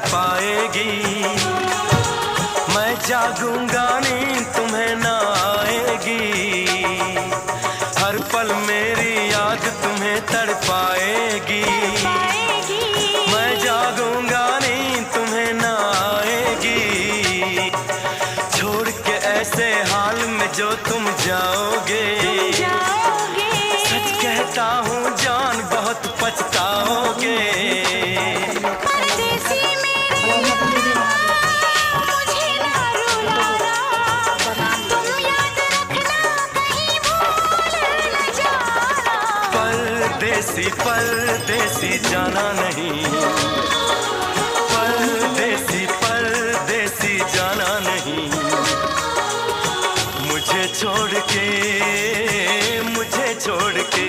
पाएगी। मैं जागूंगा नींद तुम्हें ना आएगी, हर पल मेरी याद तुम्हें तड़पाएगी। मैं जागूंगा नींद तुम्हें ना आएगी, छोड़ के ऐसे हाल में जो तुम जाओगे। सच कहता हूँ जान बहुत पछताओगे। परदेसी परदेसी जाना नहीं, परदेसी परदेसी जाना नहीं, मुझे छोड़ के, मुझे छोड़ के।